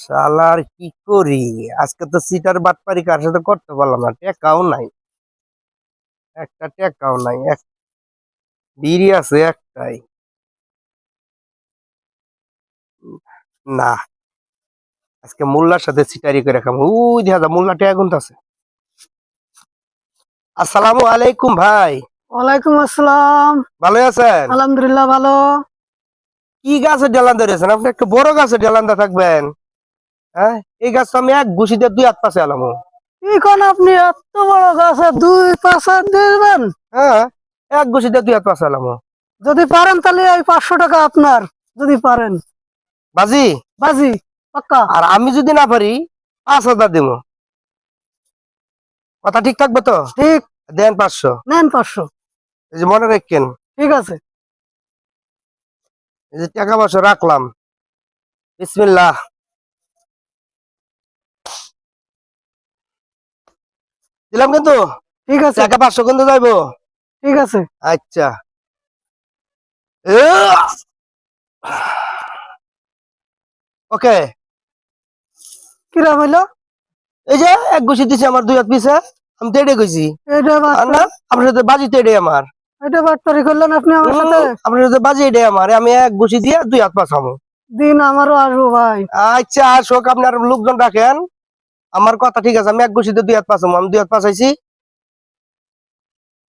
শালার কি করি? আজকে তো সিটার বাটপারি কার সাথে করতে পারলাম না, টেকাও নাই, একটা টেকাও নাই, এক বিড়ি আছে একটাই। না, আজকে মোল্লার সাথে সিটারি করে খাম। ওই দেখা যা মোল্লা টেকা গুনতাছে। আসসালামু আলাইকুম ভাই, ওয়ালাইকুম আসসালাম। ভালো আছেন? আলহামদুলিল্লাহ ভালো। কি গাছের ডালান ধরেছেন আপনি? একটু বড় গাছের ডালান্দা থাকবেন। হ্যাঁ, এই গাছ তো আমি এক ঘুষিতে দুই হাত পাশে এলাম। এখন আপনি এত বড় গাছে দুই পাশে দিবেন? হ্যাঁ, এক ঘুষিতে দুই হাত পাশে এলাম। যদি পারেন তাহলে এই 500 টাকা আপনার, যদি পারেন। বাজি, বাজি পাক্কা। আর আমি যদি না পারি 5,000 দিব। কথা ঠিক থাকবে তো? ঠিক। দেন 500। নেন 500। এই যে মনে রাখেন, ঠিক আছে। এই যে টাকা পয়সা রাখলাম। বিসমিল্লাহ। দিলাম কিন্তু, ঠিক আছে। টাকা 500 কিন্তু যাইবো। ঠিক আছে। আচ্ছা, ওকে। কিরাম হইলো? এই যে এক ঘুষি দিছি আমার দুই হাত পিছে, আমি তো এটাই কইছি। এটা আর না, বাটপারি, আপনার সাথে বাজি তো এটাই আমার। এটা বাটপারি করলেন আপনি আমার সাথে। আপনার সাথে বাজি এটাই আমার, আমি এক ঘুষি দিয়ে দুই হাত পাছামো। দিন আমারও আসবো ভাই। আচ্ছা, আসুক, আপনার লোকজন রাখেন। আমার কথা ঠিক আছে, আমি এক ঘুষিতে দুই হাত পাছামো। আমি দুই হাত পাছাইছি,